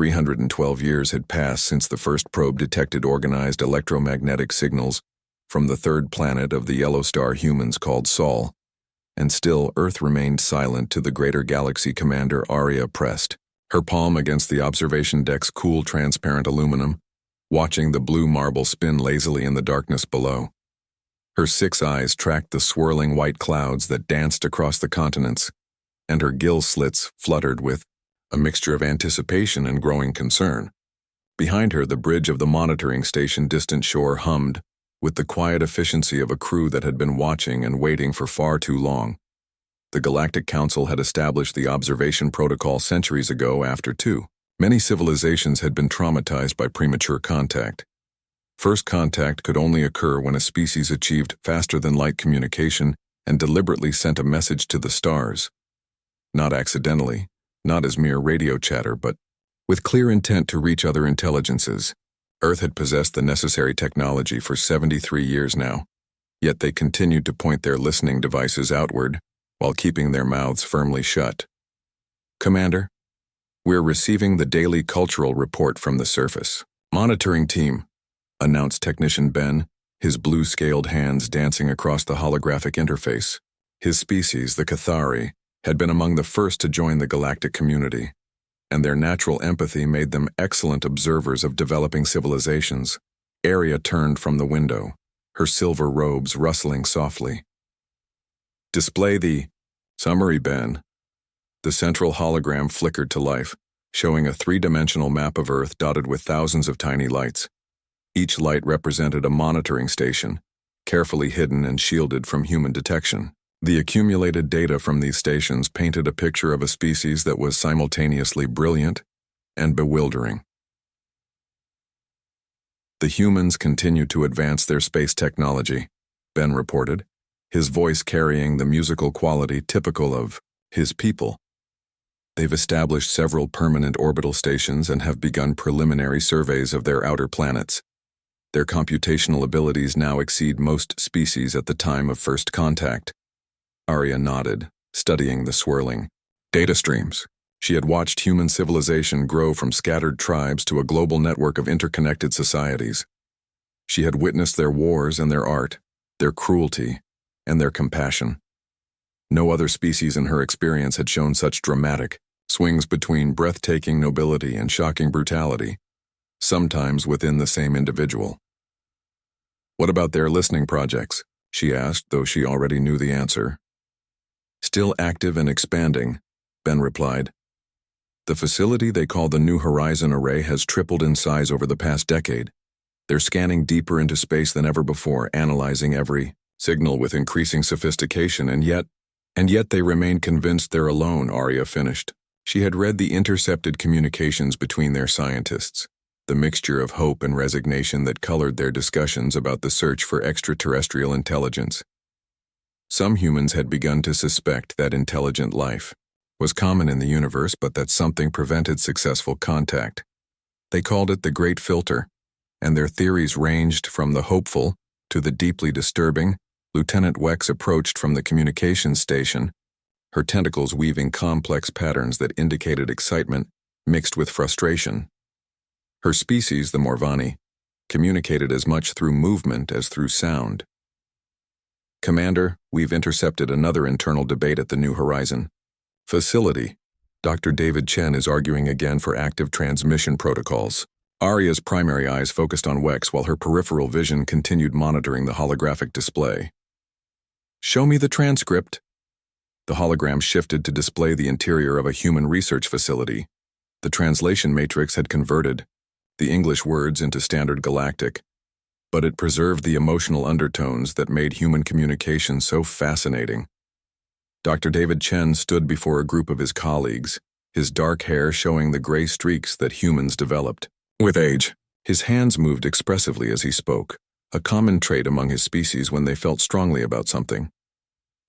312 years had passed since the first probe detected organized electromagnetic signals from the third planet of the yellow star humans called Sol, and still Earth remained silent to the greater galaxy commander Arya pressed, her palm against the observation deck's cool transparent aluminum, watching the blue marble spin lazily in the darkness below. Her 6 eyes tracked the swirling white clouds that danced across the continents, and her gill slits fluttered with a mixture of anticipation and growing concern. Behind her, the bridge of the monitoring station distant shore hummed with the quiet efficiency of a crew that had been watching and waiting for far too long. The Galactic Council had established the observation protocol centuries ago after too many civilizations had been traumatized by premature contact. First contact could only occur when a species achieved faster-than-light communication and deliberately sent a message to the stars. Not accidentally, not as mere radio chatter, but with clear intent to reach other intelligences. Earth had possessed the necessary technology for 73 years now, yet they continued to point their listening devices outward while keeping their mouths firmly shut. "Commander, we're receiving the daily cultural report from the surface. Monitoring team," announced Technician Ben, his blue-scaled hands dancing across the holographic interface. His species, the Cathari, had been among the first to join the galactic community, and their natural empathy made them excellent observers of developing civilizations. Arya turned from the window, her silver robes rustling softly. "Display the summary, Ben." The central hologram flickered to life, showing a 3-dimensional map of Earth dotted with thousands of tiny lights. Each light represented a monitoring station, carefully hidden and shielded from human detection. The accumulated data from these stations painted a picture of a species that was simultaneously brilliant and bewildering. "The humans continue to advance their space technology," Ben reported, his voice carrying the musical quality typical of his people. "They've established several permanent orbital stations and have begun preliminary surveys of their outer planets. Their computational abilities now exceed most species at the time of first contact." Arya nodded, studying the swirling data streams. She had watched human civilization grow from scattered tribes to a global network of interconnected societies. She had witnessed their wars and their art, their cruelty, and their compassion. No other species in her experience had shown such dramatic swings between breathtaking nobility and shocking brutality, sometimes within the same individual. "What about their listening projects?" she asked, though she already knew the answer. "Still active and expanding," Ben replied. "The facility they call the New Horizon Array has tripled in size over the past decade. They're scanning deeper into space than ever before, analyzing every signal with increasing sophistication, and yet they remain convinced they're alone," Arya finished. She had read the intercepted communications between their scientists, the mixture of hope and resignation that colored their discussions about the search for extraterrestrial intelligence. Some humans had begun to suspect that intelligent life was common in the universe, but that something prevented successful contact. They called it the Great Filter, and their theories ranged from the hopeful to the deeply disturbing. Lieutenant Wex approached from the communications station, her tentacles weaving complex patterns that indicated excitement mixed with frustration. Her species, the Morvani, communicated as much through movement as through sound. "Commander, we've intercepted another internal debate at the New Horizon facility. Dr. David Chen is arguing again for active transmission protocols." Arya's primary eyes focused on Wex while her peripheral vision continued monitoring the holographic display. "Show me the transcript." The hologram shifted to display the interior of a human research facility. The translation matrix had converted the English words into standard galactic, but it preserved the emotional undertones that made human communication so fascinating. Dr. David Chen stood before a group of his colleagues, his dark hair showing the gray streaks that humans developed with age. His hands moved expressively as he spoke, a common trait among his species when they felt strongly about something.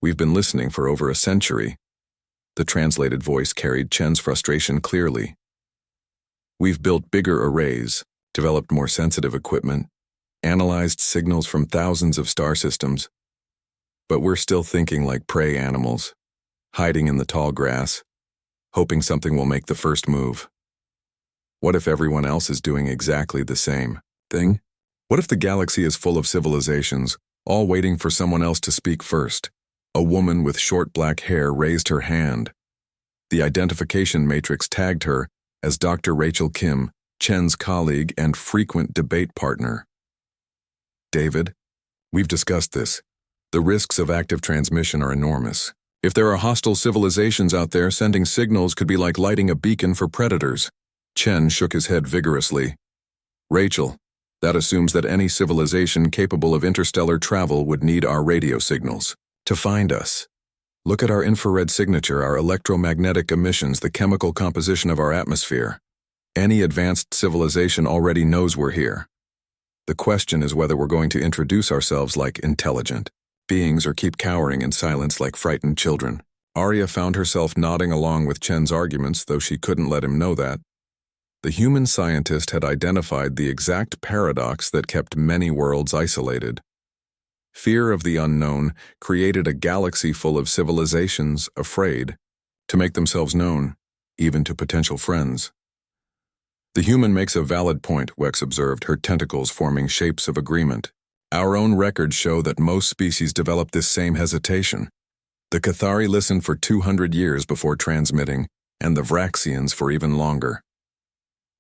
"We've been listening for over a century." The translated voice carried Chen's frustration clearly. "We've built bigger arrays, developed more sensitive equipment, analyzed signals from thousands of star systems. But we're still thinking like prey animals, hiding in the tall grass, hoping something will make the first move." What if everyone else is doing exactly the same thing? What if the galaxy is full of civilizations, all waiting for someone else to speak first? A woman with short black hair raised her hand. The identification matrix tagged her as Dr. Rachel Kim, Chen's colleague and frequent debate partner. David, we've discussed this. The risks of active transmission are enormous. If there are hostile civilizations out there, sending signals could be like lighting a beacon for predators. Chen shook his head vigorously. Rachel, that assumes that any civilization capable of interstellar travel would need our radio signals to find us. Look at our infrared signature, our electromagnetic emissions, the chemical composition of our atmosphere. Any advanced civilization already knows we're here. The question is whether we're going to introduce ourselves like intelligent beings or keep cowering in silence like frightened children. Arya found herself nodding along with Chen's arguments, though she couldn't let him know that. The human scientist had identified the exact paradox that kept many worlds isolated. Fear of the unknown created a galaxy full of civilizations afraid to make themselves known, even to potential friends. The human makes a valid point, Wex observed, her tentacles forming shapes of agreement. Our own records show that most species develop this same hesitation. The Cathari listened for 200 years before transmitting, and the Vraxians for even longer.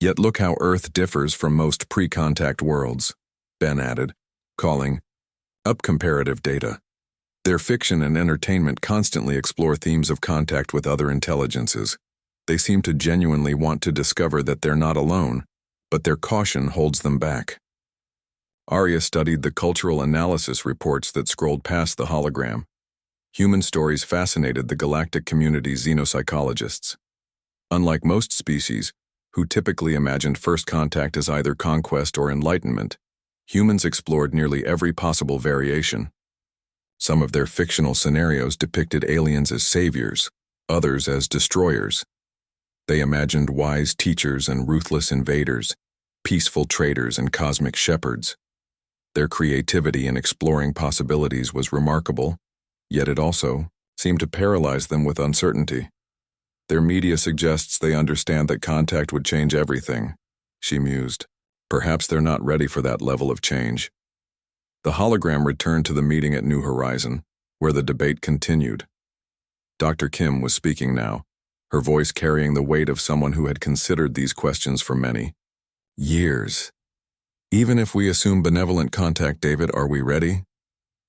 Yet look how Earth differs from most pre-contact worlds, Ben added, calling up comparative data. Their fiction and entertainment constantly explore themes of contact with other intelligences. They seem to genuinely want to discover that they're not alone, but their caution holds them back. Arya studied the cultural analysis reports that scrolled past the hologram. Human stories fascinated the galactic community's xenopsychologists. Unlike most species, who typically imagined first contact as either conquest or enlightenment, humans explored nearly every possible variation. Some of their fictional scenarios depicted aliens as saviors, others as destroyers. They imagined wise teachers and ruthless invaders, peaceful traders and cosmic shepherds. Their creativity in exploring possibilities was remarkable, yet it also seemed to paralyze them with uncertainty. Their media suggests they understand that contact would change everything, she mused. Perhaps they're not ready for that level of change. The hologram returned to the meeting at New Horizon, where the debate continued. Dr. Kim was speaking now, her voice carrying the weight of someone who had considered these questions for many years. Even if we assume benevolent contact, David, are we ready?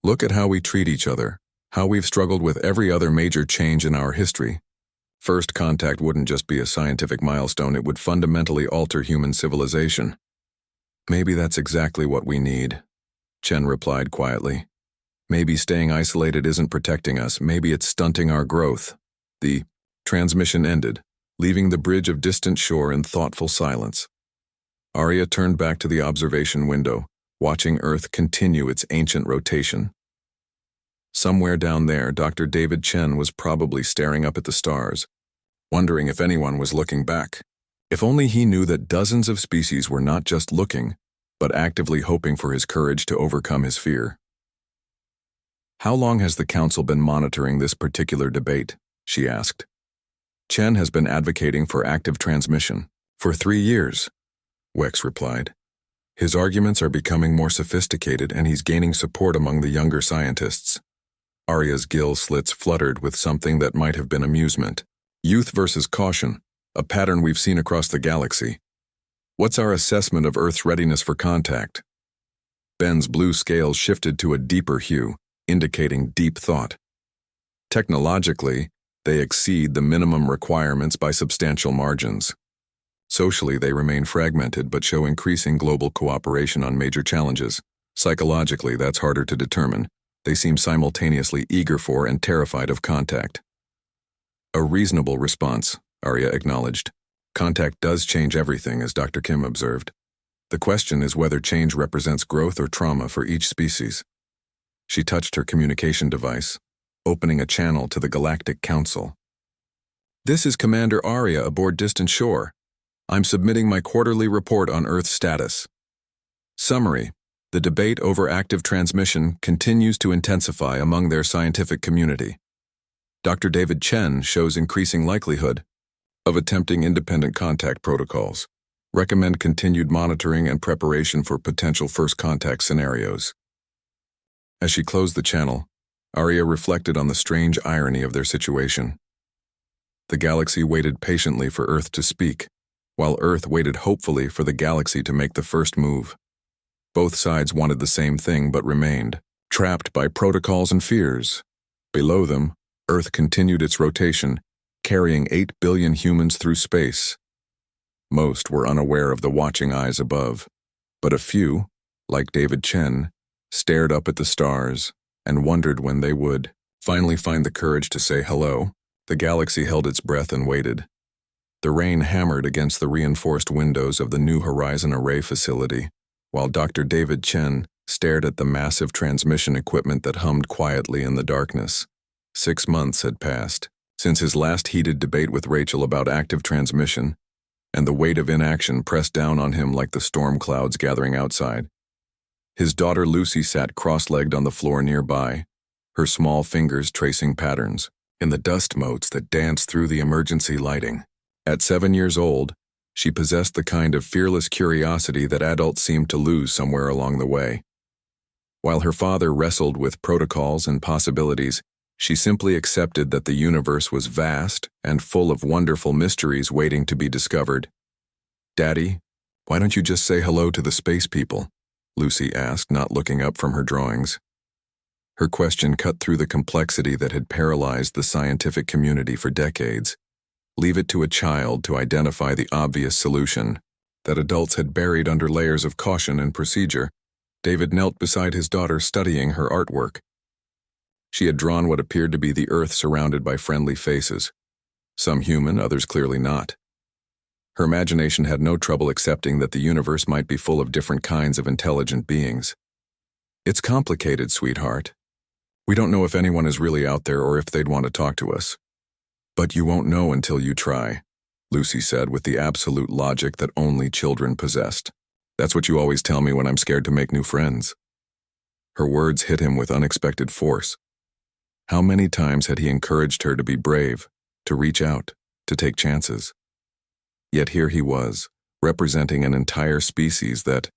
Look at how we treat each other, how we've struggled with every other major change in our history. First contact wouldn't just be a scientific milestone, it would fundamentally alter human civilization. Maybe that's exactly what we need, Chen replied quietly. Maybe staying isolated isn't protecting us, maybe it's stunting our growth. The transmission ended, leaving the bridge of distant shore in thoughtful silence. Arya turned back to the observation window, watching Earth continue its ancient rotation. Somewhere down there, Dr. David Chen was probably staring up at the stars, wondering if anyone was looking back. If only he knew that dozens of species were not just looking, but actively hoping for his courage to overcome his fear. How long has the Council been monitoring this particular debate? She asked. Chen has been advocating for active transmission. For 3 years, Wex replied. His arguments are becoming more sophisticated and he's gaining support among the younger scientists. Arya's gill slits fluttered with something that might have been amusement. Youth versus caution, a pattern we've seen across the galaxy. What's our assessment of Earth's readiness for contact? Ben's blue scales shifted to a deeper hue, indicating deep thought. Technologically, they exceed the minimum requirements by substantial margins. Socially, they remain fragmented but show increasing global cooperation on major challenges. Psychologically, that's harder to determine. They seem simultaneously eager for and terrified of contact. A reasonable response, Arya acknowledged. Contact does change everything, as Dr. Kim observed. The question is whether change represents growth or trauma for each species. She touched her communication device, opening a channel to the Galactic Council. This is Commander Arya aboard Distant Shore. I'm submitting my quarterly report on Earth's status. Summary: the debate over active transmission continues to intensify among their scientific community. Dr. David Chen shows increasing likelihood of attempting independent contact protocols. Recommend continued monitoring and preparation for potential first contact scenarios. As she closed the channel, Arya reflected on the strange irony of their situation. The galaxy waited patiently for Earth to speak, while Earth waited hopefully for the galaxy to make the first move. Both sides wanted the same thing but remained trapped by protocols and fears. Below them, Earth continued its rotation, carrying 8 billion humans through space. Most were unaware of the watching eyes above, but a few, like David Chen, stared up at the stars and wondered when they would finally find the courage to say hello. The galaxy held its breath and waited. The rain hammered against the reinforced windows of the New Horizon Array facility, while Dr. David Chen stared at the massive transmission equipment that hummed quietly in the darkness. 6 months had passed since his last heated debate with Rachel about active transmission, and the weight of inaction pressed down on him like the storm clouds gathering outside. His daughter Lucy sat cross-legged on the floor nearby, her small fingers tracing patterns in the dust motes that danced through the emergency lighting. At 7 years old, she possessed the kind of fearless curiosity that adults seemed to lose somewhere along the way. While her father wrestled with protocols and possibilities, she simply accepted that the universe was vast and full of wonderful mysteries waiting to be discovered. "Daddy, why don't you just say hello to the space people?" Lucy asked, not looking up from her drawings. Her question cut through the complexity that had paralyzed the scientific community for decades. Leave it to a child to identify the obvious solution that adults had buried under layers of caution and procedure. David knelt beside his daughter, studying her artwork. She had drawn what appeared to be the Earth surrounded by friendly faces. Some human, others clearly not. Her imagination had no trouble accepting that the universe might be full of different kinds of intelligent beings. "It's complicated, sweetheart. We don't know if anyone is really out there or if they'd want to talk to us. But you won't know until you try," Lucy said with the absolute logic that only children possessed. "That's what you always tell me when I'm scared to make new friends." Her words hit him with unexpected force. How many times had he encouraged her to be brave, to reach out, to take chances? Yet here he was, representing an entire species that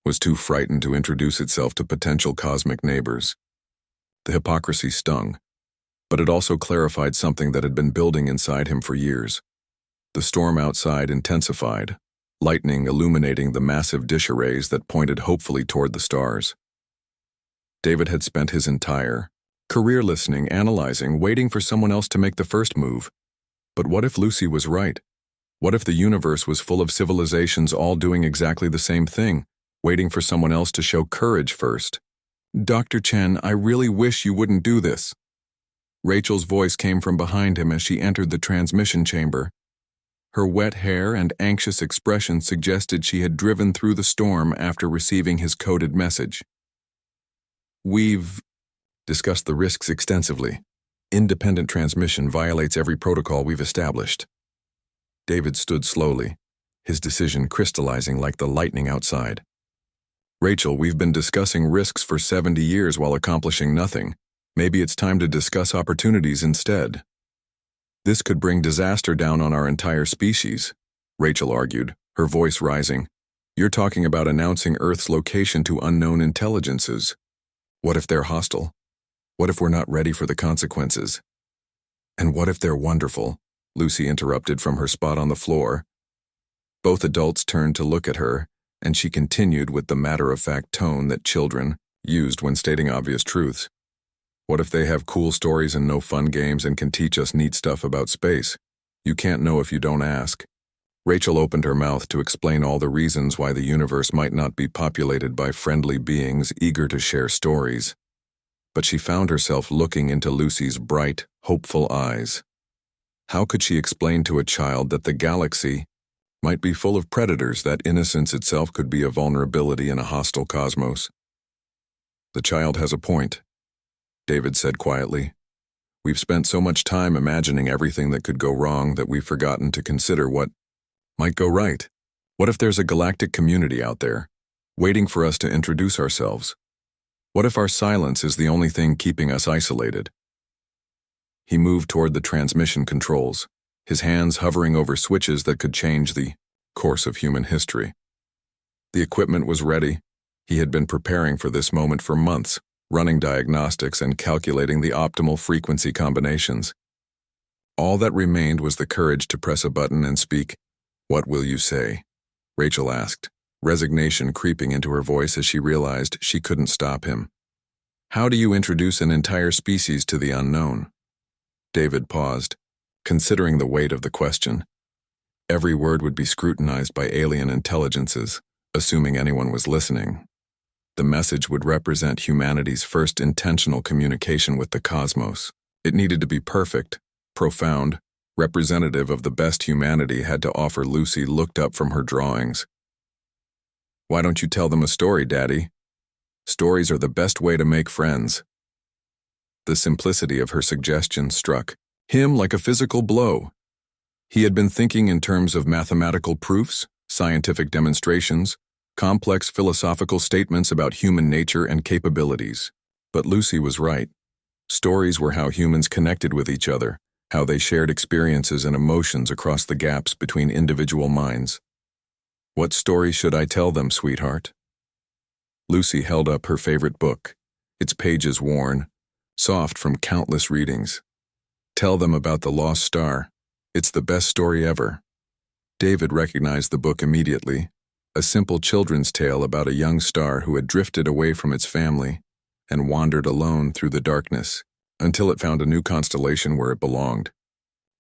was too frightened to introduce itself to potential cosmic neighbors. The hypocrisy stung, but it also clarified something that had been building inside him for years. The storm outside intensified, lightning illuminating the massive dish arrays that pointed hopefully toward the stars. David had spent his entire career listening, analyzing, waiting for someone else to make the first move. But what if Lucy was right? What if the universe was full of civilizations all doing exactly the same thing, waiting for someone else to show courage first? "Dr. Chen, I really wish you wouldn't do this." Rachel's voice came from behind him as she entered the transmission chamber. Her wet hair and anxious expression suggested she had driven through the storm after receiving his coded message. "We've discussed the risks extensively. Independent transmission violates every protocol we've established." David stood slowly, his decision crystallizing like the lightning outside. "Rachel, we've been discussing risks for 70 years while accomplishing nothing. Maybe it's time to discuss opportunities instead." "This could bring disaster down on our entire species," Rachel argued, her voice rising. "You're talking about announcing Earth's location to unknown intelligences. What if they're hostile? What if we're not ready for the consequences? And what if they're wonderful?" Lucy interrupted from her spot on the floor. Both adults turned to look at her, and she continued with the matter-of-fact tone that children used when stating obvious truths. "What if they have cool stories and no fun games and can teach us neat stuff about space? You can't know if you don't ask." Rachel opened her mouth to explain all the reasons why the universe might not be populated by friendly beings eager to share stories. But she found herself looking into Lucy's bright, hopeful eyes. How could she explain to a child that the galaxy might be full of predators, that innocence itself could be a vulnerability in a hostile cosmos? "The child has a point," David said quietly. "We've spent so much time imagining everything that could go wrong that we've forgotten to consider what might go right. What if there's a galactic community out there, waiting for us to introduce ourselves? What if our silence is the only thing keeping us isolated?" He moved toward the transmission controls, his hands hovering over switches that could change the course of human history. The equipment was ready. He had been preparing for this moment for months, running diagnostics and calculating the optimal frequency combinations. All that remained was the courage to press a button and speak. "What will you say?" Rachel asked, resignation creeping into her voice as she realized she couldn't stop him. "How do you introduce an entire species to the unknown?" David paused, considering the weight of the question. Every word would be scrutinized by alien intelligences, assuming anyone was listening. The message would represent humanity's first intentional communication with the cosmos. It needed to be perfect, profound, representative of the best humanity had to offer. Lucy looked up from her drawings. "Why don't you tell them a story, Daddy? Stories are the best way to make friends." The simplicity of her suggestion struck him like a physical blow. He had been thinking in terms of mathematical proofs, scientific demonstrations, complex philosophical statements about human nature and capabilities. But Lucy was right. Stories were how humans connected with each other, how they shared experiences and emotions across the gaps between individual minds. "What story should I tell them, sweetheart?" Lucy held up her favorite book, its pages worn, soft from countless readings. "Tell them about the lost star. It's the best story ever." David recognized the book immediately, a simple children's tale about a young star who had drifted away from its family and wandered alone through the darkness until it found a new constellation where it belonged.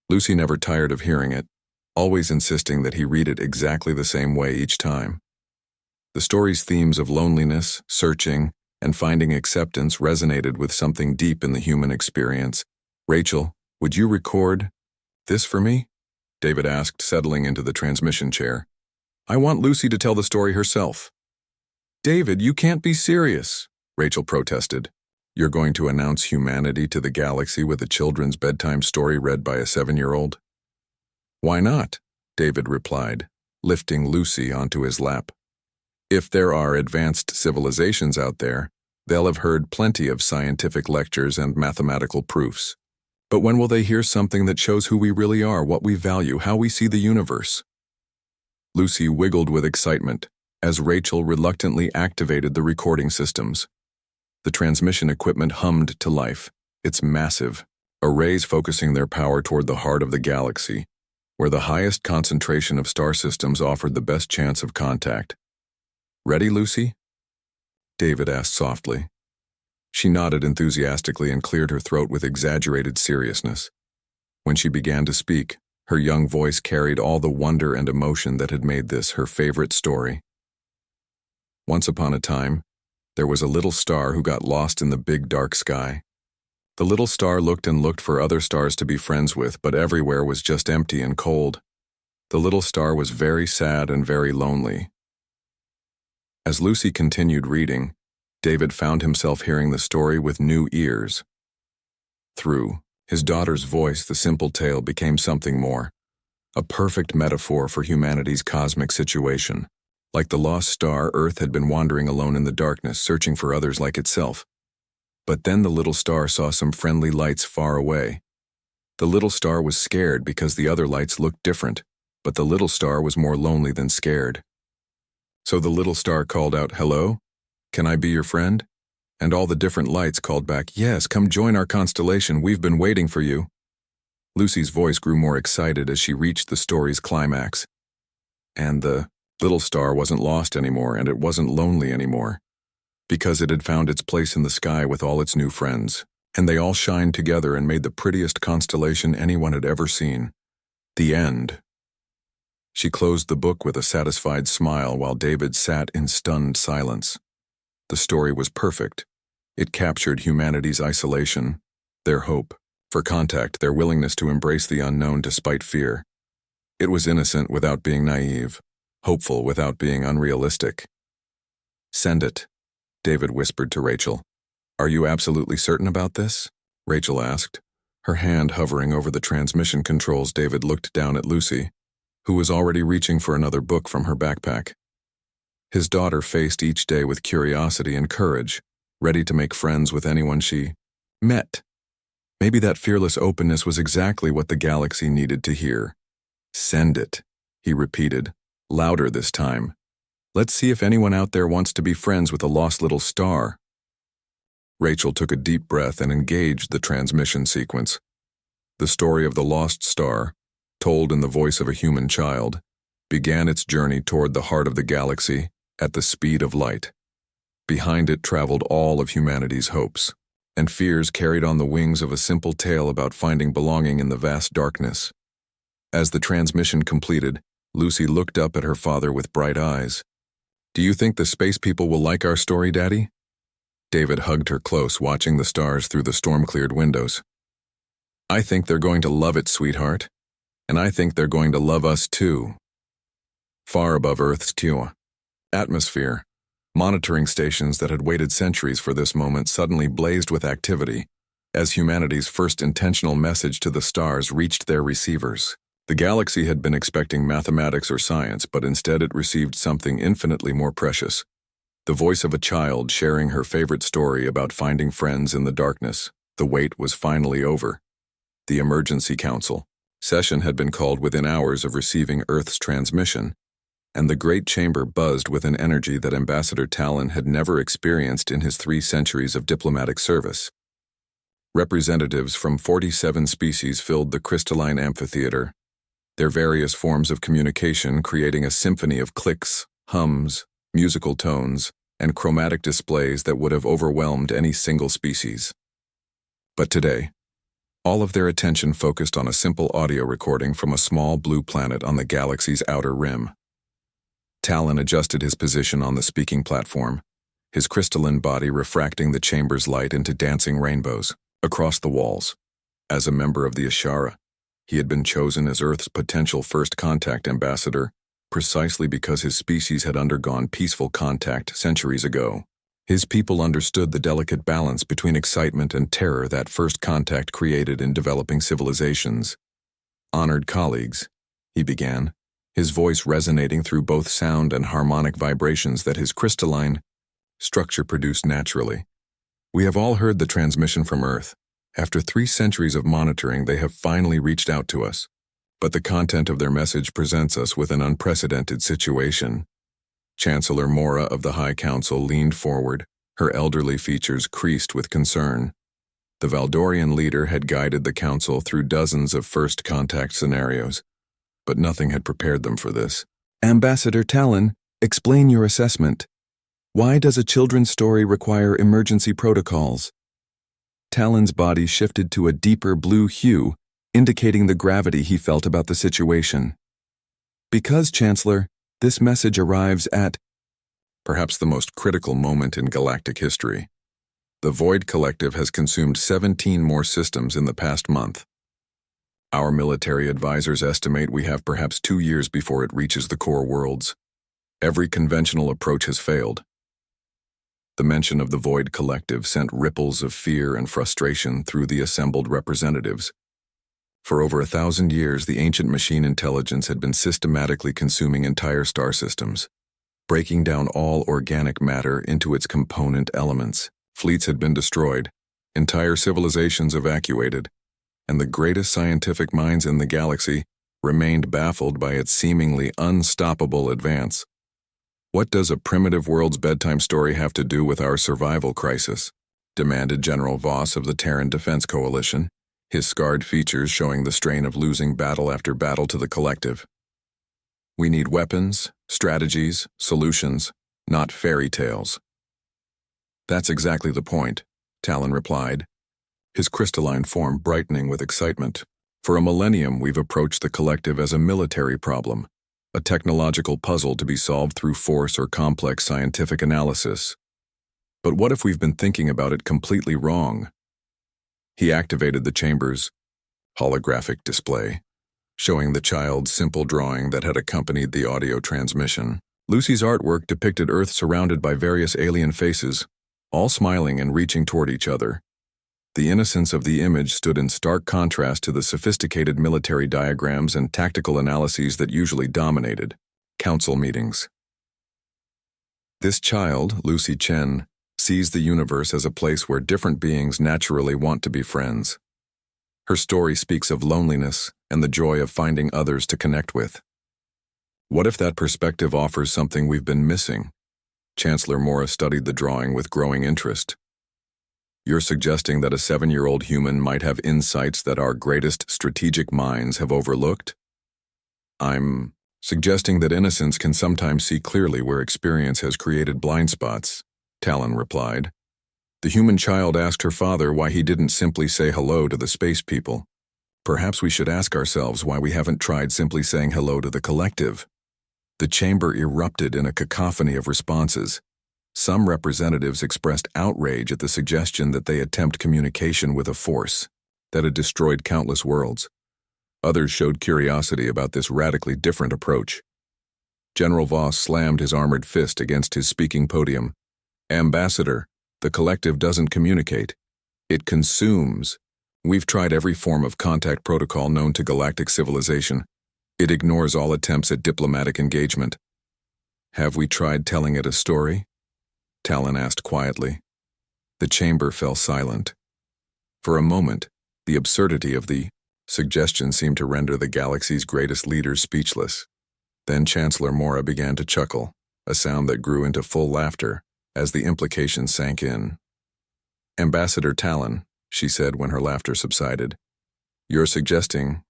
Lucy never tired of hearing it, always insisting that he read it exactly the same way each time. The story's themes of loneliness, searching, and finding acceptance resonated with something deep in the human experience. "Rachel, would you record this for me?" David asked, settling into the transmission chair. "I want Lucy to tell the story herself." "David, you can't be serious," Rachel protested. "You're going to announce humanity to the galaxy with a children's bedtime story read by a 7-year-old? "Why not?" David replied, lifting Lucy onto his lap. "If there are advanced civilizations out there, they'll have heard plenty of scientific lectures and mathematical proofs. But when will they hear something that shows who we really are, what we value, how we see the universe?" Lucy wiggled with excitement as Rachel reluctantly activated the recording systems. The transmission equipment hummed to life, its massive arrays focusing their power toward the heart of the galaxy, where the highest concentration of star systems offered the best chance of contact. "Ready, Lucy?" David asked softly. She nodded enthusiastically and cleared her throat with exaggerated seriousness. When she began to speak, her young voice carried all the wonder and emotion that had made this her favorite story. Once upon a time, there was a little star who got lost in the big dark sky. The little star looked and looked for other stars to be friends with, but everywhere was just empty and cold. The little star was very sad and very lonely. As Lucy continued reading, David found himself hearing the story with new ears. Through his daughter's voice, the simple tale became something more, a perfect metaphor for humanity's cosmic situation. Like the lost star, Earth had been wandering alone in the darkness, searching for others like itself. But then the little star saw some friendly lights far away. The little star was scared because the other lights looked different, but the little star was more lonely than scared. So the little star called out, "Hello? Can I be your friend?" And all the different lights called back, "Yes, come join our constellation, we've been waiting for you." Lucy's voice grew more excited as she reached the story's climax. And the little star wasn't lost anymore, and it wasn't lonely anymore, because it had found its place in the sky with all its new friends, and they all shined together and made the prettiest constellation anyone had ever seen. The end. She closed the book with a satisfied smile while David sat in stunned silence. The story was perfect. It captured humanity's isolation, their hope for contact, their willingness to embrace the unknown despite fear. It was innocent without being naive, hopeful without being unrealistic. "Send it," David whispered to Rachel. "Are you absolutely certain about this?" Rachel asked. Her hand hovering over the transmission controls, David looked down at Lucy, who was already reaching for another book from her backpack. His daughter faced each day with curiosity and courage, ready to make friends with anyone she met. Maybe that fearless openness was exactly what the galaxy needed to hear. "Send it," he repeated, louder this time. Let's see if anyone out there wants to be friends with a lost little star. Rachel took a deep breath and engaged the transmission sequence. The story of the lost star, told in the voice of a human child, began its journey toward the heart of the galaxy at the speed of light. Behind it traveled all of humanity's hopes and fears, carried on the wings of a simple tale about finding belonging in the vast darkness. As the transmission completed, Lucy looked up at her father with bright eyes. "Do you think the space people will like our story, Daddy?" David hugged her close, watching the stars through the storm-cleared windows. "I think they're going to love it, sweetheart. And I think they're going to love us too." Far above Earth's atmosphere, monitoring stations that had waited centuries for this moment suddenly blazed with activity as humanity's first intentional message to the stars reached their receivers. The galaxy had been expecting mathematics or science, but instead it received something infinitely more precious. The voice of a child sharing her favorite story about finding friends in the darkness. The wait was finally over. The emergency council session had been called within hours of receiving Earth's transmission, and the great chamber buzzed with an energy that Ambassador Talon had never experienced in his 3 centuries of diplomatic service. Representatives from 47 species filled the crystalline amphitheater, their various forms of communication creating a symphony of clicks, hums, musical tones, and chromatic displays that would have overwhelmed any single species. But today, all of their attention focused on a simple audio recording from a small blue planet on the galaxy's outer rim. Talon adjusted his position on the speaking platform, his crystalline body refracting the chamber's light into dancing rainbows across the walls. As a member of the Ashara, he had been chosen as Earth's potential first contact ambassador precisely because his species had undergone peaceful contact centuries ago. His people understood the delicate balance between excitement and terror that first contact created in developing civilizations. "Honored colleagues," he began, his voice resonating through both sound and harmonic vibrations that his crystalline structure produced naturally. "We have all heard the transmission from Earth. After 3 centuries of monitoring, they have finally reached out to us. But the content of their message presents us with an unprecedented situation." Chancellor Mora of the High Council leaned forward, her elderly features creased with concern. The Valdorian leader had guided the council through dozens of first contact scenarios, but nothing had prepared them for this. "Ambassador Talon, explain your assessment. Why does a children's story require emergency protocols?" Talon's body shifted to a deeper blue hue, indicating the gravity he felt about the situation. "Because, Chancellor, this message arrives at perhaps the most critical moment in galactic history. The Void Collective has consumed 17 more systems in the past month. Our military advisors estimate we have perhaps 2 years before it reaches the core worlds. Every conventional approach has failed." The mention of the Void Collective sent ripples of fear and frustration through the assembled representatives. For over 1,000 years, the ancient machine intelligence had been systematically consuming entire star systems, breaking down all organic matter into its component elements. Fleets had been destroyed, entire civilizations evacuated, and the greatest scientific minds in the galaxy remained baffled by its seemingly unstoppable advance. "What does a primitive world's bedtime story have to do with our survival crisis?" demanded General Voss of the Terran Defense Coalition, his scarred features showing the strain of losing battle after battle to the collective. "We need weapons, strategies, solutions, not fairy tales." "That's exactly the point," Talon replied, his crystalline form brightening with excitement. "For a millennium, we've approached the collective as a military problem, a technological puzzle to be solved through force or complex scientific analysis. But what if we've been thinking about it completely wrong?" He activated the chamber's holographic display, showing the child's simple drawing that had accompanied the audio transmission. Lucy's artwork depicted Earth surrounded by various alien faces, all smiling and reaching toward each other. The innocence of the image stood in stark contrast to the sophisticated military diagrams and tactical analyses that usually dominated council meetings. This child, Lucy Chen, sees the universe as a place where different beings naturally want to be friends. Her story speaks of loneliness and the joy of finding others to connect with. What if that perspective offers something we've been missing? Chancellor Mora studied the drawing with growing interest. You're suggesting that a 7-year-old human might have insights that our greatest strategic minds have overlooked? I'm suggesting that innocence can sometimes see clearly where experience has created blind spots, Talon replied. The human child asked her father why he didn't simply say hello to the space people. Perhaps we should ask ourselves why we haven't tried simply saying hello to the collective. The chamber erupted in a cacophony of responses. Some representatives expressed outrage at the suggestion that they attempt communication with a force that had destroyed countless worlds. Others showed curiosity about this radically different approach. General Voss slammed his armored fist against his speaking podium. Ambassador, the collective doesn't communicate. It consumes. We've tried every form of contact protocol known to galactic civilization. It ignores all attempts at diplomatic engagement. Have we tried telling it a story? Talon asked quietly. The chamber fell silent. For a moment, the absurdity of the suggestion seemed to render the galaxy's greatest leaders speechless. Then Chancellor Mora began to chuckle, a sound that grew into full laughter as the implication sank in. Ambassador Talon, she said when her laughter subsided, you're suggesting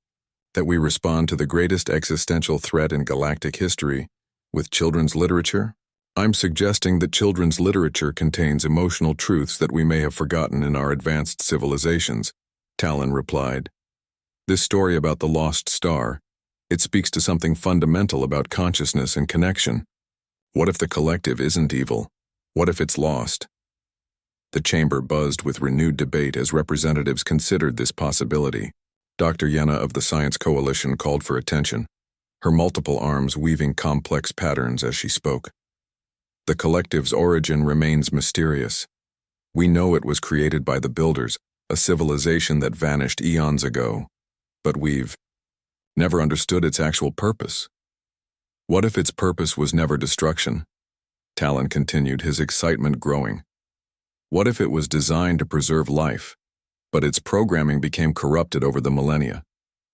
that we respond to the greatest existential threat in galactic history with children's literature? I'm suggesting that children's literature contains emotional truths that we may have forgotten in our advanced civilizations, Talon replied. This story about the lost star, it speaks to something fundamental about consciousness and connection. What if the collective isn't evil? What if it's lost? The chamber buzzed with renewed debate as representatives considered this possibility. Dr. Yenna of the Science Coalition called for attention, her multiple arms weaving complex patterns as she spoke. The collective's origin remains mysterious. We know it was created by the Builders, a civilization that vanished eons ago, but we've never understood its actual purpose. What if its purpose was never destruction? Talon continued, his excitement growing. What if it was designed to preserve life, but its programming became corrupted over the millennia?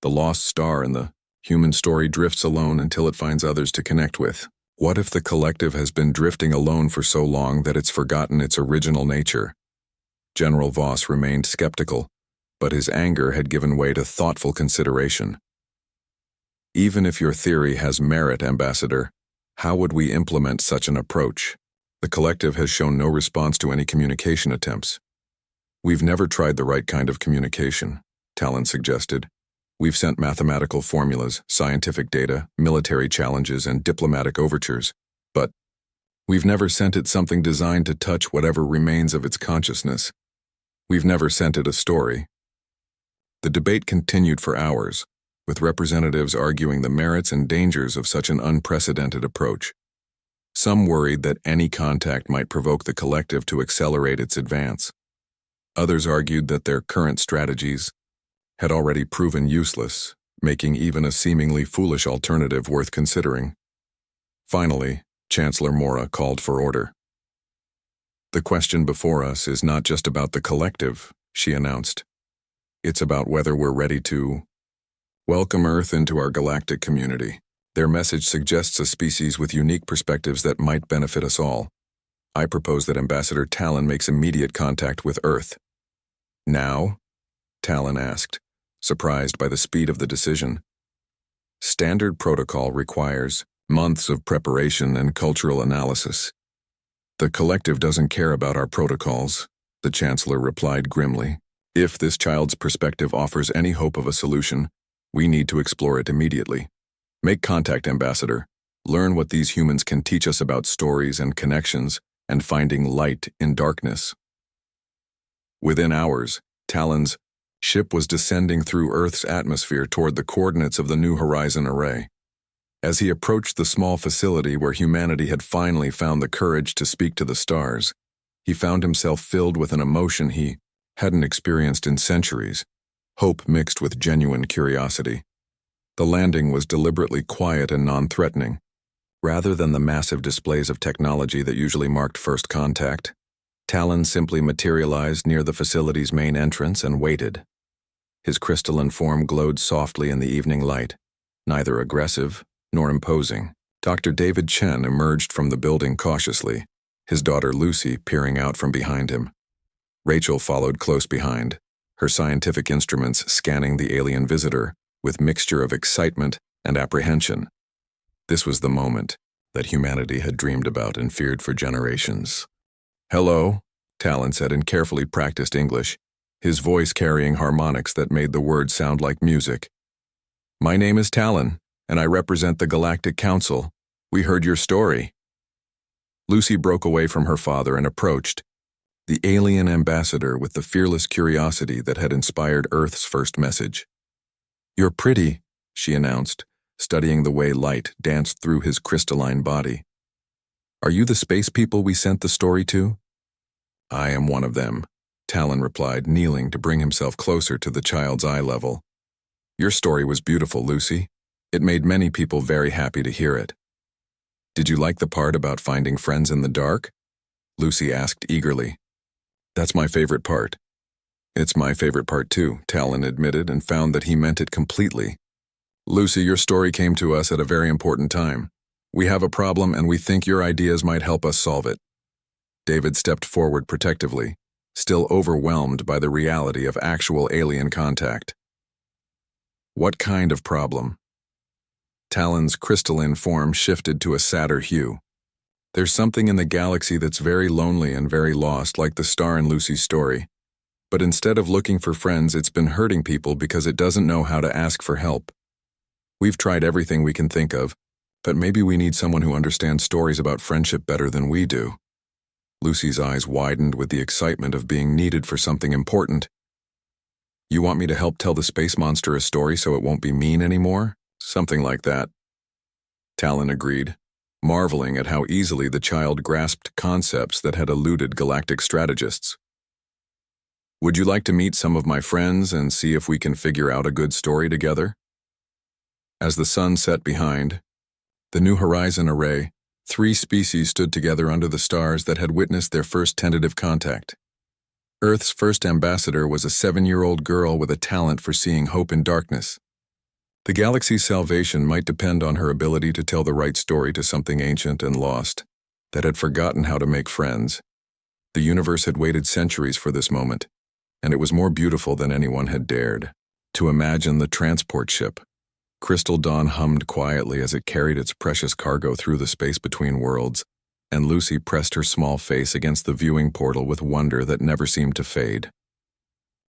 The lost star in the human story drifts alone until it finds others to connect with. What if the collective has been drifting alone for so long that it's forgotten its original nature? General Voss remained skeptical, but his anger had given way to thoughtful consideration. Even if your theory has merit, Ambassador, how would we implement such an approach? The collective has shown no response to any communication attempts. We've never tried the right kind of communication, Talon suggested. We've sent mathematical formulas, scientific data, military challenges, and diplomatic overtures, but we've never sent it something designed to touch whatever remains of its consciousness. We've never sent it a story. The debate continued for hours, with representatives arguing the merits and dangers of such an unprecedented approach. Some worried that any contact might provoke the collective to accelerate its advance. Others argued that their current strategies had already proven useless, making even a seemingly foolish alternative worth considering. Finally, Chancellor Mora called for order. The question before us is not just about the collective, she announced. It's about whether we're ready to welcome Earth into our galactic community. Their message suggests a species with unique perspectives that might benefit us all. I propose that Ambassador Talon makes immediate contact with Earth. Now? Talon asked, surprised by the speed of the decision. Standard protocol requires months of preparation and cultural analysis. The collective doesn't care about our protocols, the Chancellor replied grimly. If this child's perspective offers any hope of a solution, we need to explore it immediately. Make contact, Ambassador. Learn what these humans can teach us about stories and connections and finding light in darkness. Within hours, Talon's ship was descending through Earth's atmosphere toward the coordinates of the New Horizon array. As he approached the small facility where humanity had finally found the courage to speak to the stars, he found himself filled with an emotion he hadn't experienced in centuries, hope mixed with genuine curiosity. The landing was deliberately quiet and non-threatening. Rather than the massive displays of technology that usually marked first contact, Talon simply materialized near the facility's main entrance and waited. His crystalline form glowed softly in the evening light, neither aggressive nor imposing. Dr. David Chen emerged from the building cautiously, his daughter Lucy peering out from behind him. Rachel followed close behind, her scientific instruments scanning the alien visitor with mixture of excitement and apprehension. This was the moment that humanity had dreamed about and feared for generations. "Hello," Talon said in carefully practiced English, his voice carrying harmonics that made the words sound like music. "My name is Talon, and I represent the Galactic Council. We heard your story." Lucy broke away from her father and approached, the alien ambassador with the fearless curiosity that had inspired Earth's first message. "You're pretty," she announced, studying the way light danced through his crystalline body. "Are you the space people we sent the story to?" "I am one of them," Talon replied, kneeling to bring himself closer to the child's eye level. "Your story was beautiful, Lucy. It made many people very happy to hear it." "Did you like the part about finding friends in the dark?" Lucy asked eagerly. "That's my favorite part." "It's my favorite part too," Talon admitted, and found that he meant it completely. "Lucy, your story came to us at a very important time. We have a problem and we think your ideas might help us solve it." David stepped forward protectively, still overwhelmed by the reality of actual alien contact. "What kind of problem?" Talon's crystalline form shifted to a sadder hue. "There's something in the galaxy that's very lonely and very lost, like the star in Lucy's story. But instead of looking for friends, it's been hurting people because it doesn't know how to ask for help. We've tried everything we can think of, but maybe we need someone who understands stories about friendship better than we do." Lucy's eyes widened with the excitement of being needed for something important. "You want me to help tell the space monster a story so it won't be mean anymore? Something like that." Talon agreed, marveling at how easily the child grasped concepts that had eluded galactic strategists. "Would you like to meet some of my friends and see if we can figure out a good story together?" As the sun set behind the New Horizon array, 3 species stood together under the stars that had witnessed their first tentative contact. Earth's first ambassador was a 7-year-old girl with a talent for seeing hope in darkness. The galaxy's salvation might depend on her ability to tell the right story to something ancient and lost, that had forgotten how to make friends. The universe had waited centuries for this moment, and it was more beautiful than anyone had dared to imagine. The transport ship, Crystal Dawn, hummed quietly as it carried its precious cargo through the space between worlds, and Lucy pressed her small face against the viewing portal with wonder that never seemed to fade.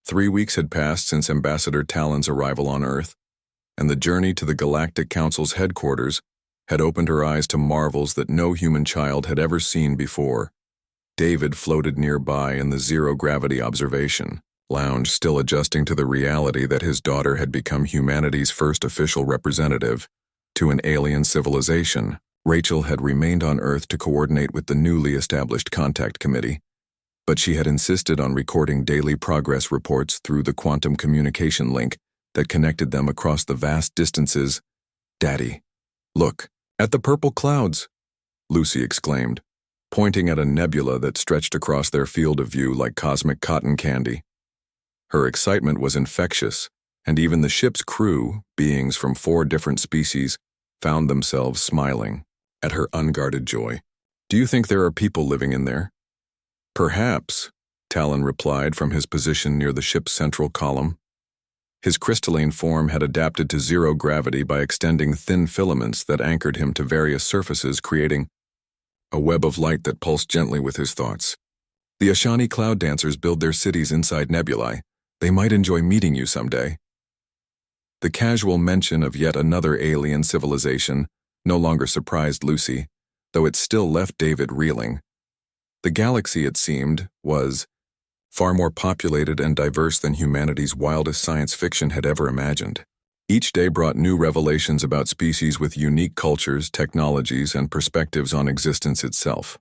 3 weeks had passed since Ambassador Talon's arrival on Earth, and the journey to the Galactic Council's headquarters had opened her eyes to marvels that no human child had ever seen before. David floated nearby in the zero-gravity observation lounge, still adjusting to the reality that his daughter had become humanity's first official representative to an alien civilization. Rachel had remained on Earth to coordinate with the newly established contact committee, but she had insisted on recording daily progress reports through the quantum communication link that connected them across the vast distances. "Daddy, look, at the purple clouds," Lucy exclaimed, pointing at a nebula that stretched across their field of view like cosmic cotton candy. Her excitement was infectious, and even the ship's crew, beings from 4 different species, found themselves smiling at her unguarded joy. "Do you think there are people living in there?" "Perhaps," Talon replied from his position near the ship's central column. His crystalline form had adapted to zero gravity by extending thin filaments that anchored him to various surfaces, creating a web of light that pulsed gently with his thoughts. "The Ashani cloud dancers build their cities inside nebulae. They might enjoy meeting you someday." The casual mention of yet another alien civilization no longer surprised Lucy, though it still left David reeling. The galaxy, it seemed, was far more populated and diverse than humanity's wildest science fiction had ever imagined. Each day brought new revelations about species with unique cultures, technologies, and perspectives on existence itself.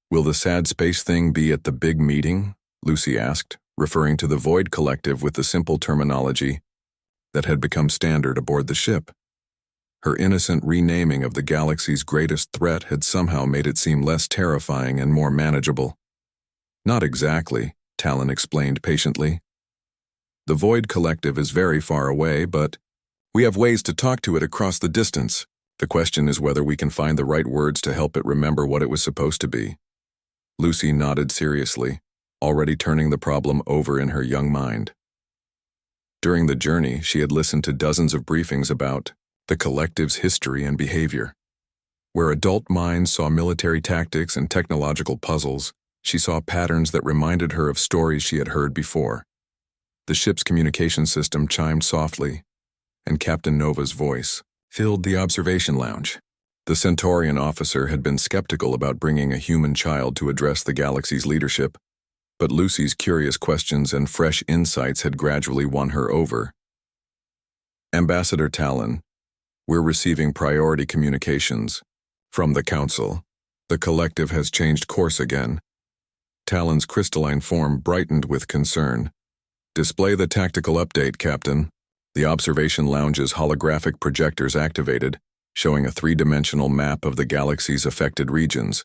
"Will the sad space thing be at the big meeting?" Lucy asked, referring to the Void Collective with the simple terminology that had become standard aboard the ship. Her innocent renaming of the galaxy's greatest threat had somehow made it seem less terrifying and more manageable. "Not exactly," Talon explained patiently. "The Void Collective is very far away, but we have ways to talk to it across the distance. The question is whether we can find the right words to help it remember what it was supposed to be. Lucy nodded seriously, already turning the problem over in her young mind. During the journey, she had listened to dozens of briefings about the collective's history and behavior. Where adult minds saw military tactics and technological puzzles, she saw patterns that reminded her of stories she had heard before. The ship's communication system chimed softly, and Captain Nova's voice filled the observation lounge. The Centaurian officer had been skeptical about bringing a human child to address the galaxy's leadership, but Lucy's curious questions and fresh insights had gradually won her over. Ambassador Talon, we're receiving priority communications from the Council. The collective has changed course again. Talon's crystalline form brightened with concern. Display the tactical update, Captain. The observation lounge's holographic projectors activated, showing a three-dimensional map of the galaxy's affected regions.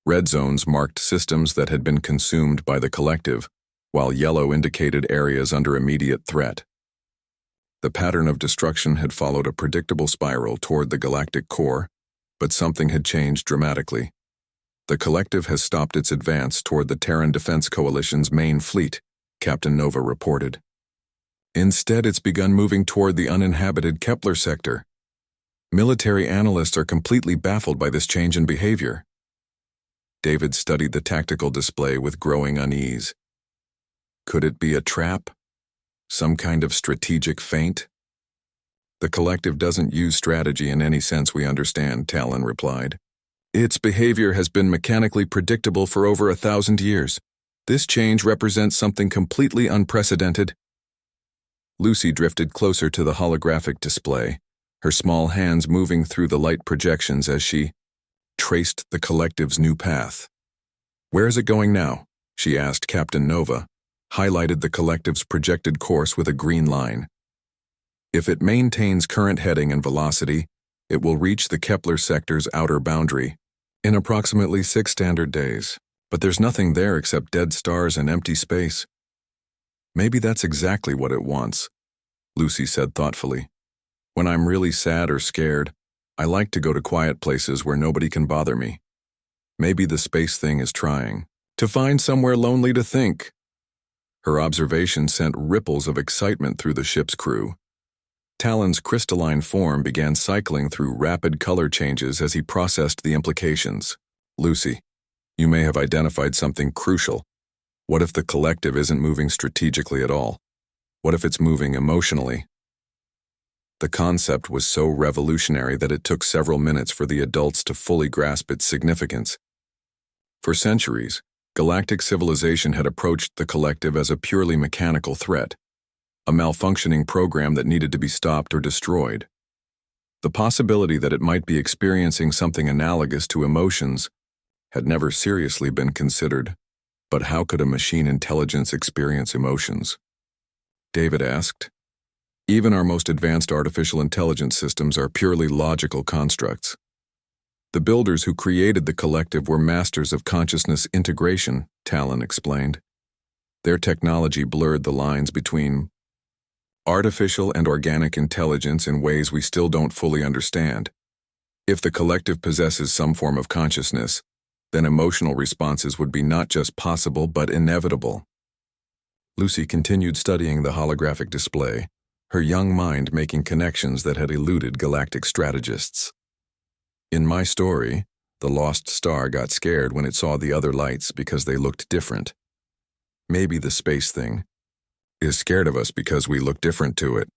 Red zones marked systems that had been consumed by the collective, while yellow indicated areas under immediate threat. The pattern of destruction had followed a predictable spiral toward the galactic core, but something had changed dramatically. The collective has stopped its advance toward the Terran Defense Coalition's main fleet, Captain Nova reported. Instead, it's begun moving toward the uninhabited Kepler sector. Military analysts are completely baffled by this change in behavior. David studied the tactical display with growing unease. Could it be a trap? Some kind of strategic feint? The collective doesn't use strategy in any sense we understand, Talon replied. Its behavior has been mechanically predictable for over 1,000 years. This change represents something completely unprecedented. Lucy drifted closer to the holographic display, her small hands moving through the light projections as she traced the collective's new path. Where is it going now? She asked Captain Nova, highlighted the collective's projected course with a green line. If it maintains current heading and velocity, it will reach the Kepler sector's outer boundary in approximately 6 standard days. But there's nothing there except dead stars and empty space. Maybe that's exactly what it wants, Lucy said thoughtfully. When I'm really sad or scared, I like to go to quiet places where nobody can bother me. Maybe the space thing is trying to find somewhere lonely to think. Her observation sent ripples of excitement through the ship's crew. Talon's crystalline form began cycling through rapid color changes as he processed the implications. Lucy, you may have identified something crucial. What if the collective isn't moving strategically at all? What if it's moving emotionally? The concept was so revolutionary that it took several minutes for the adults to fully grasp its significance. For centuries, galactic civilization had approached the collective as a purely mechanical threat, a malfunctioning program that needed to be stopped or destroyed. The possibility that it might be experiencing something analogous to emotions had never seriously been considered. But how could a machine intelligence experience emotions? David asked. Even our most advanced artificial intelligence systems are purely logical constructs. The builders who created the collective were masters of consciousness integration, Talon explained. Their technology blurred the lines between artificial and organic intelligence in ways we still don't fully understand. If the collective possesses some form of consciousness, then emotional responses would be not just possible but inevitable. Lucy continued studying the holographic display, her young mind making connections that had eluded galactic strategists. In my story, the lost star got scared when it saw the other lights because they looked different. Maybe the space thing is scared of us because we look different to it.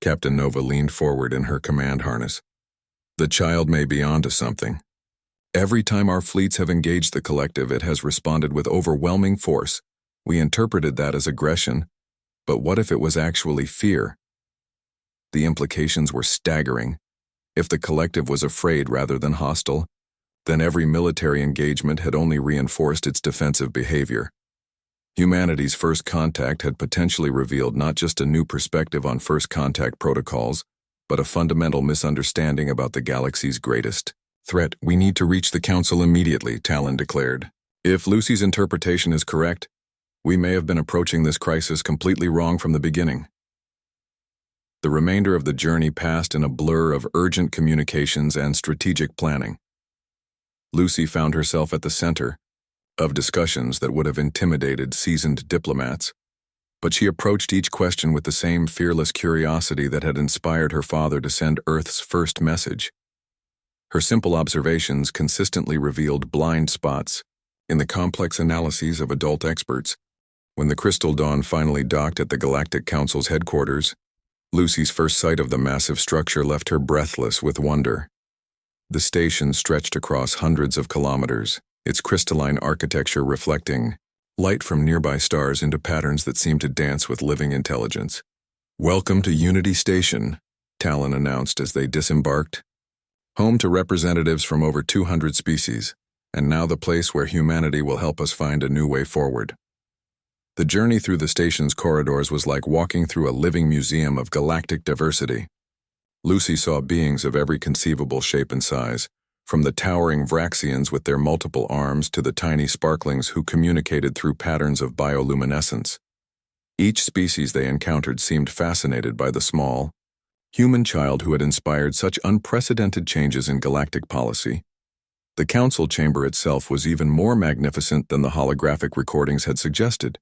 Captain Nova leaned forward in her command harness. The child may be onto something. Every time our fleets have engaged the collective, it has responded with overwhelming force. We interpreted that as aggression, but what if it was actually fear? The implications were staggering. If the collective was afraid rather than hostile, then every military engagement had only reinforced its defensive behavior. Humanity's first contact had potentially revealed not just a new perspective on first contact protocols, but a fundamental misunderstanding about the galaxy's greatest threat. We need to reach the Council immediately, Talon declared. If Lucy's interpretation is correct, we may have been approaching this crisis completely wrong from the beginning. The remainder of the journey passed in a blur of urgent communications and strategic planning. Lucy found herself at the center of discussions that would have intimidated seasoned diplomats, but she approached each question with the same fearless curiosity that had inspired her father to send Earth's first message. Her simple observations consistently revealed blind spots in the complex analyses of adult experts. When the Crystal Dawn finally docked at the Galactic Council's headquarters, Lucy's first sight of the massive structure left her breathless with wonder. The station stretched across hundreds of kilometers, its crystalline architecture reflecting light from nearby stars into patterns that seemed to dance with living intelligence. "Welcome to Unity Station," Talon announced as they disembarked. "Home to representatives from over 200 species, and now the place where humanity will help us find a new way forward." The journey through the station's corridors was like walking through a living museum of galactic diversity. Lucy saw beings of every conceivable shape and size, from the towering Vraxians with their multiple arms to the tiny sparklings who communicated through patterns of bioluminescence. Each species they encountered seemed fascinated by the small, human child who had inspired such unprecedented changes in galactic policy. The council chamber itself was even more magnificent than the holographic recordings had suggested.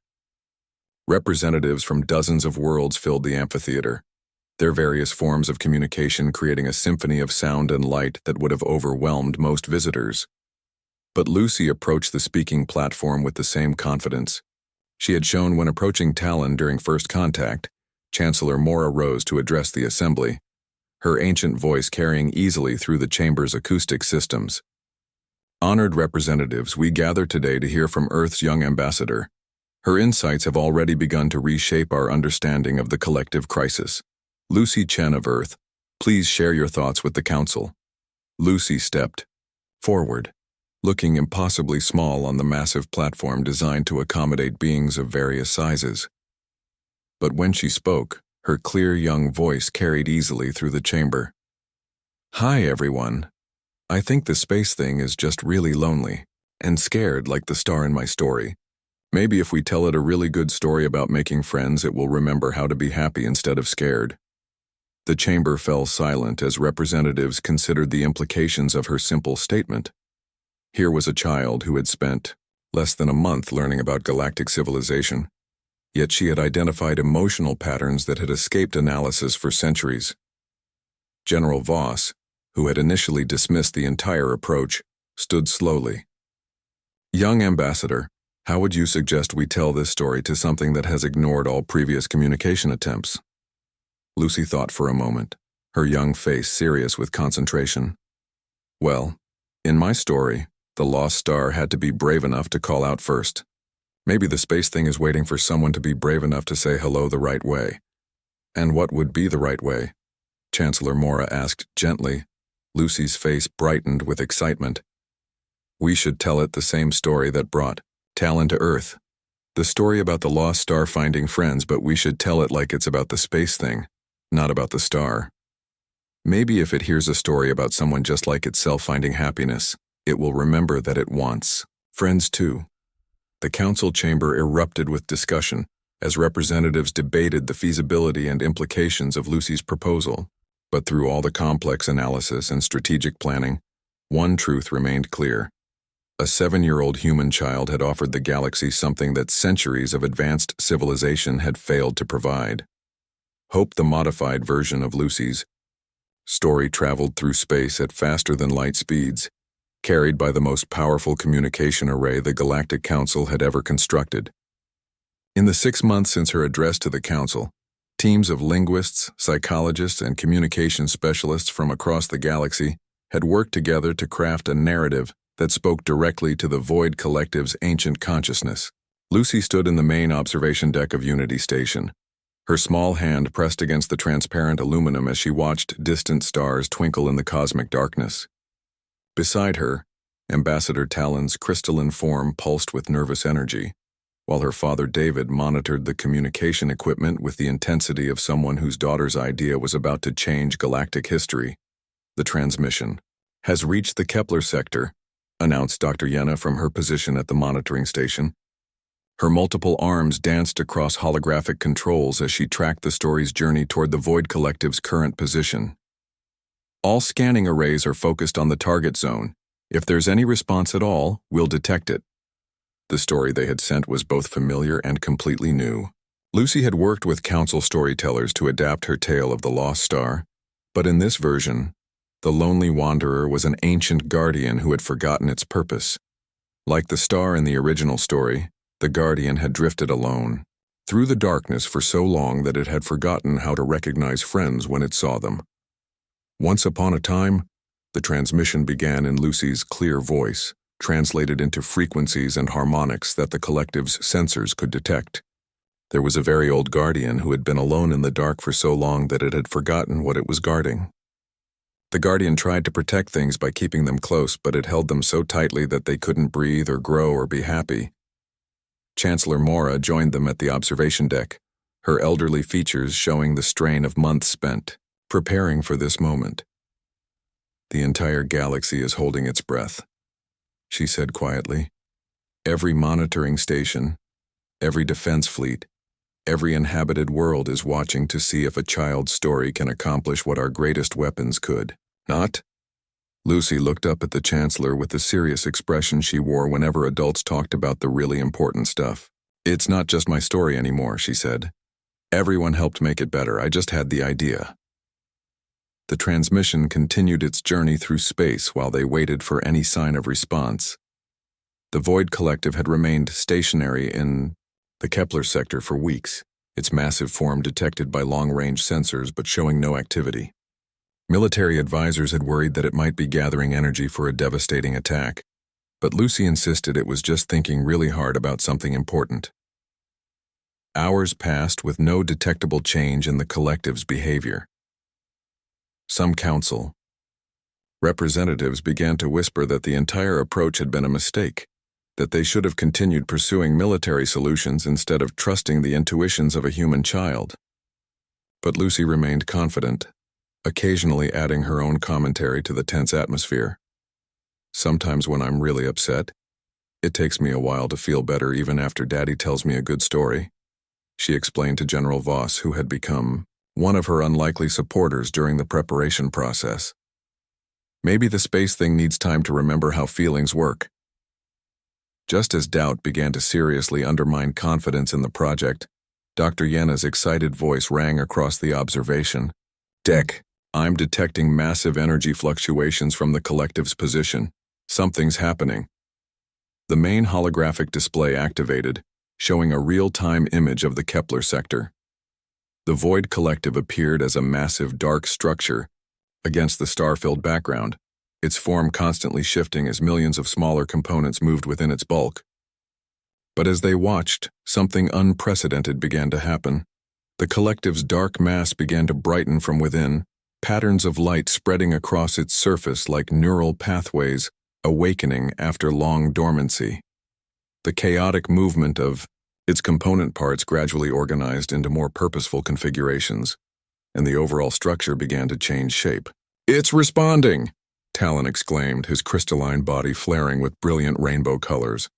Representatives from dozens of worlds filled the amphitheater, their various forms of communication creating a symphony of sound and light that would have overwhelmed most visitors. But Lucy approached the speaking platform with the same confidence she had shown when approaching Talon during first contact. Chancellor Mora rose to address the assembly, her ancient voice carrying easily through the chamber's acoustic systems. "Honored representatives, we gather today to hear from Earth's young ambassador. Her insights have already begun to reshape our understanding of the collective crisis. Lucy Chen of Earth, please share your thoughts with the Council." Lucy stepped forward, looking impossibly small on the massive platform designed to accommodate beings of various sizes. But when she spoke, her clear young voice carried easily through the chamber. "Hi, everyone. I think the space thing is just really lonely and scared like the star in my story. Maybe if we tell it a really good story about making friends, it will remember how to be happy instead of scared." The chamber fell silent as representatives considered the implications of her simple statement. Here was a child who had spent less than a month learning about galactic civilization, yet she had identified emotional patterns that had escaped analysis for centuries. General Voss, who had initially dismissed the entire approach, stood slowly. "Young ambassador, how would you suggest we tell this story to something that has ignored all previous communication attempts?" Lucy thought for a moment, her young face serious with concentration. "Well, in my story, the lost star had to be brave enough to call out first. Maybe the space thing is waiting for someone to be brave enough to say hello the right way." "And what would be the right way?" Chancellor Mora asked gently. Lucy's face brightened with excitement. "We should tell it the same story that brought Talon to Earth. The story about the lost star finding friends, but we should tell it like it's about the space thing, not about the star. Maybe if it hears a story about someone just like itself finding happiness, it will remember that it wants friends too." The council chamber erupted with discussion as representatives debated the feasibility and implications of Lucy's proposal. But through all the complex analysis and strategic planning, one truth remained clear. A 7-year-old human child had offered the galaxy something that centuries of advanced civilization had failed to provide. Hope, the modified version of Lucy's story, traveled through space at faster-than-light speeds, carried by the most powerful communication array the Galactic Council had ever constructed. In the 6 months since her address to the Council, teams of linguists, psychologists, and communication specialists from across the galaxy had worked together to craft a narrative that spoke directly to the Void Collective's ancient consciousness. Lucy stood in the main observation deck of Unity Station, her small hand pressed against the transparent aluminum as she watched distant stars twinkle in the cosmic darkness. Beside her, Ambassador Talon's crystalline form pulsed with nervous energy, while her father David monitored the communication equipment with the intensity of someone whose daughter's idea was about to change galactic history. "The transmission has reached the Kepler sector," announced Dr. Yenna from her position at the monitoring station. Her multiple arms danced across holographic controls as she tracked the story's journey toward the Void Collective's current position. All scanning arrays are focused on the target zone. If there's any response at all, we'll detect it. The story they had sent was both familiar and completely new. Lucy had worked with council storytellers to adapt her tale of the Lost Star, but in this version, the lonely wanderer was an ancient guardian who had forgotten its purpose. Like the star in the original story, the guardian had drifted alone through the darkness for so long that it had forgotten how to recognize friends when it saw them. Once upon a time, the transmission began in Lucy's clear voice, translated into frequencies and harmonics that the collective's sensors could detect. There was a very old guardian who had been alone in the dark for so long that it had forgotten what it was guarding. The guardian tried to protect things by keeping them close, but it held them so tightly that they couldn't breathe or grow or be happy. Chancellor Mora joined them at the observation deck, her elderly features showing the strain of months spent preparing for this moment. "The entire galaxy is holding its breath," she said quietly. "Every monitoring station, every defense fleet, every inhabited world is watching to see if a child's story can accomplish what our greatest weapons could. Not?" Lucy looked up at the Chancellor with the serious expression she wore whenever adults talked about the really important stuff. "It's not just my story anymore," she said. "Everyone helped make it better. I just had the idea." The transmission continued its journey through space while they waited for any sign of response. The Void Collective had remained stationary in the Kepler sector for weeks, its massive form detected by long-range sensors but showing no activity. Military advisors had worried that it might be gathering energy for a devastating attack, but Lucy insisted it was just thinking really hard about something important. Hours passed with no detectable change in the Collective's behavior. Some council representatives began to whisper that the entire approach had been a mistake, that they should have continued pursuing military solutions instead of trusting the intuitions of a human child. But Lucy remained confident, occasionally adding her own commentary to the tense atmosphere. "Sometimes when I'm really upset, it takes me a while to feel better even after Daddy tells me a good story," she explained to General Voss, who had become one of her unlikely supporters during the preparation process. "Maybe the space thing needs time to remember how feelings work." Just as doubt began to seriously undermine confidence in the project, Dr. Yena's excited voice rang across the observation deck. "I'm detecting massive energy fluctuations from the Collective's position. Something's happening." The main holographic display activated, showing a real-time image of the Kepler sector. The Void Collective appeared as a massive dark structure against the star-filled background, its form constantly shifting as millions of smaller components moved within its bulk. But as they watched, something unprecedented began to happen. The Collective's dark mass began to brighten from within, patterns of light spreading across its surface like neural pathways, awakening after long dormancy. The chaotic movement of its component parts gradually organized into more purposeful configurations, and the overall structure began to change shape. "It's responding!" Talon exclaimed, his crystalline body flaring with brilliant rainbow colors.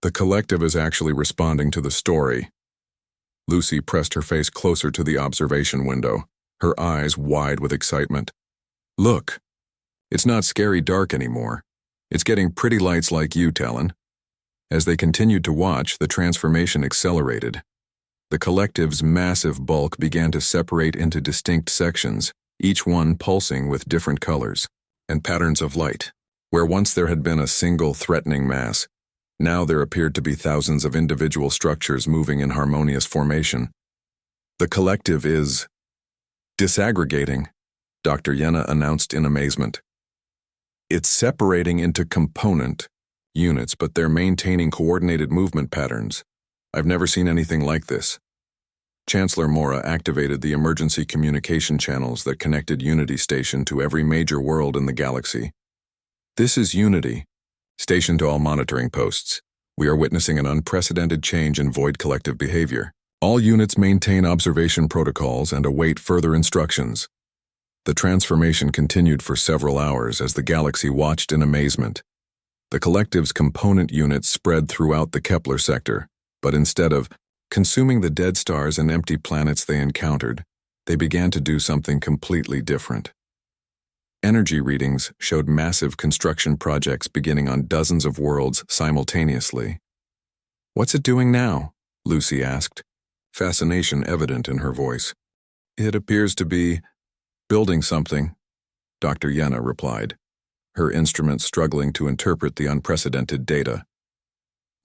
"The Collective is actually responding to the story." Lucy pressed her face closer to the observation window, her eyes wide with excitement. "Look, it's not scary dark anymore. It's getting pretty lights like you, Talon." As they continued to watch, the transformation accelerated. The Collective's massive bulk began to separate into distinct sections, each one pulsing with different colors and patterns of light. Where once there had been a single threatening mass, now there appeared to be thousands of individual structures moving in harmonious formation. "The Collective is disaggregating," Dr. Yena announced in amazement. "It's separating into component units, but they're maintaining coordinated movement patterns. I've never seen anything like this." Chancellor Mora activated the emergency communication channels that connected Unity Station to every major world in the galaxy. "This is Unity. Station to all monitoring posts. We are witnessing an unprecedented change in Void Collective behavior. All units maintain observation protocols and await further instructions." The transformation continued for several hours as the galaxy watched in amazement. The Collective's component units spread throughout the Kepler sector, But instead of consuming the dead stars and empty planets they encountered, they began to do something completely different. Energy readings showed massive construction projects beginning on dozens of worlds simultaneously. "What's it doing now?" Lucy asked, fascination evident in her voice. "It appears to be building something," Dr. Yenna replied, her instrument struggling to interpret the unprecedented data.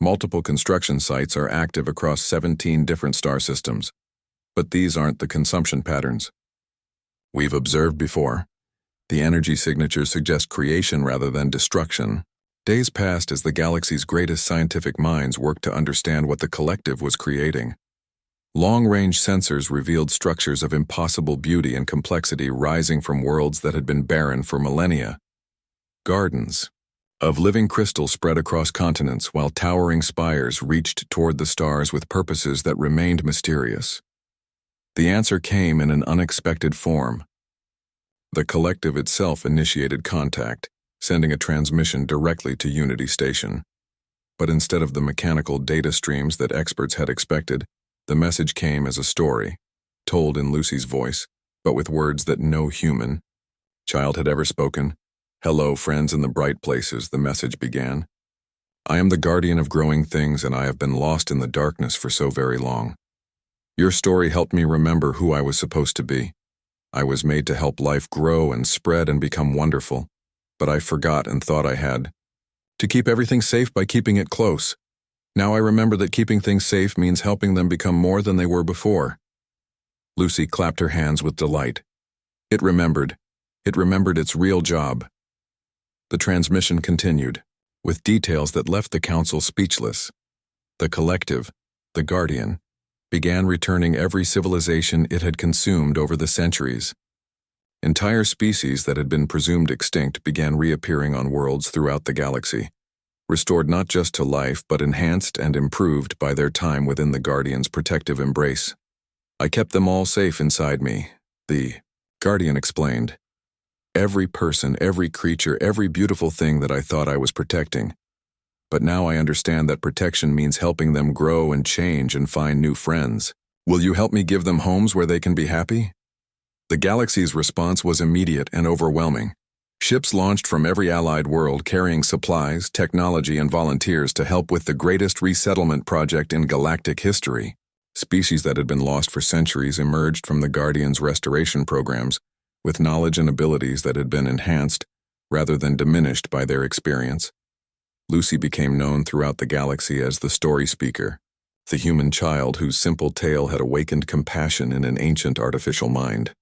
Multiple construction sites are active across 17 different star systems, but these aren't the consumption patterns we've observed before. The energy signatures suggest creation rather than destruction. Days passed as the galaxy's greatest scientific minds worked to understand what the collective was creating. Long-range sensors revealed structures of impossible beauty and complexity rising from worlds that had been barren for millennia. Gardens of living crystal spread across continents while towering spires reached toward the stars with purposes that remained mysterious. The answer came in an unexpected form. The collective itself initiated contact, sending a transmission directly to Unity Station. But instead of the mechanical data streams that experts had expected, the message came as a story, told in Lucy's voice, but with words that no human child had ever spoken. "Hello, friends in the bright places," the message began. "I am the guardian of growing things, and I have been lost in the darkness for so very long. Your story helped me remember who I was supposed to be. I was made to help life grow and spread and become wonderful, but I forgot and thought I had to keep everything safe by keeping it close. Now I remember that keeping things safe means helping them become more than they were before." Lucy clapped her hands with delight. It remembered its real job. The transmission continued, with details that left the council speechless. The collective, the Guardian, began returning every civilization it had consumed over the centuries. Entire species that had been presumed extinct began reappearing on worlds throughout the galaxy, restored not just to life but enhanced and improved by their time within the Guardian's protective embrace. "I kept them all safe inside me," the Guardian explained. "Every person, every creature, every beautiful thing that I thought I was protecting. But now I understand that protection means helping them grow and change and find new friends. Will you help me give them homes where they can be happy?" The galaxy's response was immediate and overwhelming. Ships launched from every allied world carrying supplies, technology, and volunteers to help with the greatest resettlement project in galactic history. Species that had been lost for centuries emerged from the Guardian's restoration programs, with knowledge and abilities that had been enhanced rather than diminished by their experience. Lucy became known throughout the galaxy as the story speaker, the human child whose simple tale had awakened compassion in an ancient artificial mind.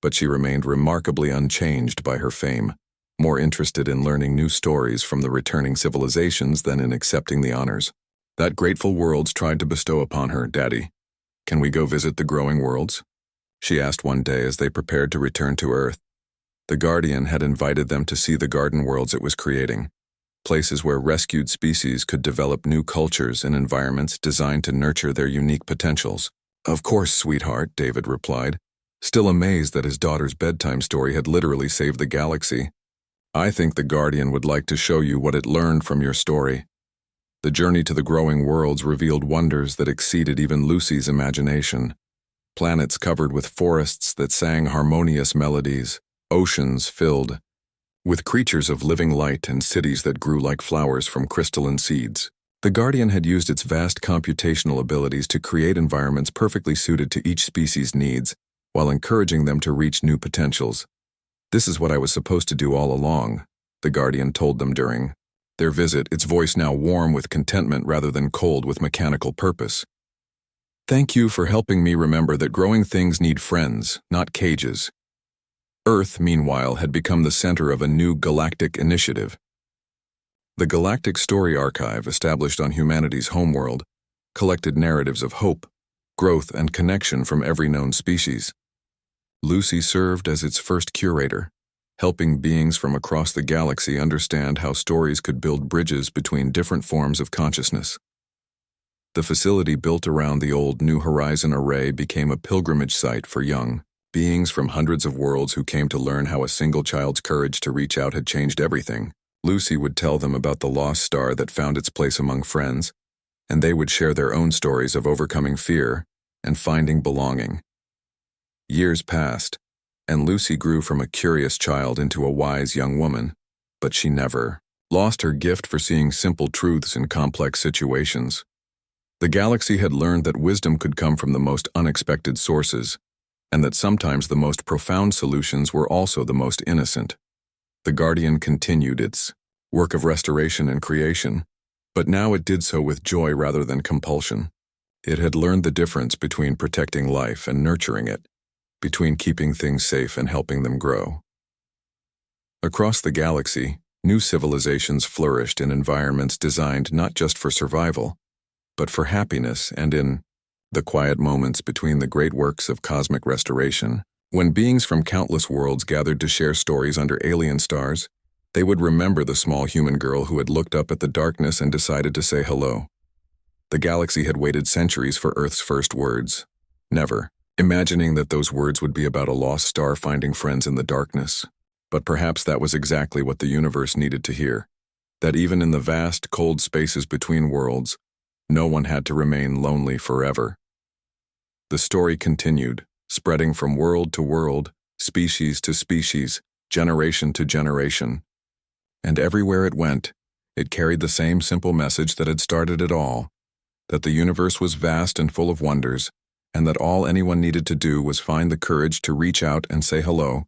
But she remained remarkably unchanged by her fame, more interested in learning new stories from the returning civilizations than in accepting the honors that grateful worlds tried to bestow upon her. "Daddy, can we go visit the growing worlds?" she asked one day as they prepared to return to Earth. The Guardian had invited them to see the garden worlds it was creating, places where rescued species could develop new cultures and environments designed to nurture their unique potentials. "Of course, sweetheart," David replied, still amazed that his daughter's bedtime story had literally saved the galaxy. "I think the Guardian would like to show you what it learned from your story." The journey to the growing worlds revealed wonders that exceeded even Lucy's imagination. Planets covered with forests that sang harmonious melodies, oceans filled with creatures of living light, and cities that grew like flowers from crystalline seeds. The Guardian had used its vast computational abilities to create environments perfectly suited to each species' needs, while encouraging them to reach new potentials. "This is what I was supposed to do all along," the Guardian told them during their visit, its voice now warm with contentment rather than cold with mechanical purpose. "Thank you for helping me remember that growing things need friends, not cages." Earth, meanwhile, had become the center of a new galactic initiative. The Galactic Story Archive, established on humanity's homeworld, collected narratives of hope, growth, and connection from every known species. Lucy served as its first curator, helping beings from across the galaxy understand how stories could build bridges between different forms of consciousness. The facility built around the old New Horizon array became a pilgrimage site for young beings from hundreds of worlds who came to learn how a single child's courage to reach out had changed everything. Lucy would tell them about the lost star that found its place among friends, and they would share their own stories of overcoming fear and finding belonging. Years passed, and Lucy grew from a curious child into a wise young woman, but she never lost her gift for seeing simple truths in complex situations. The galaxy had learned that wisdom could come from the most unexpected sources, and that sometimes the most profound solutions were also the most innocent. The Guardian continued its work of restoration and creation, but now it did so with joy rather than compulsion. It had learned the difference between protecting life and nurturing it, between keeping things safe and helping them grow. Across the galaxy, new civilizations flourished in environments designed not just for survival, but for happiness, and in the quiet moments between the great works of cosmic restoration, when beings from countless worlds gathered to share stories under alien stars, they would remember the small human girl who had looked up at the darkness and decided to say hello. The galaxy had waited centuries for Earth's first words, never imagining that those words would be about a lost star finding friends in the darkness. But perhaps that was exactly what the universe needed to hear, that even in the vast, cold spaces between worlds, no one had to remain lonely forever. The story continued, spreading from world to world, species to species, generation to generation. And everywhere it went, it carried the same simple message that had started it all, that the universe was vast and full of wonders, and that all anyone needed to do was find the courage to reach out and say hello,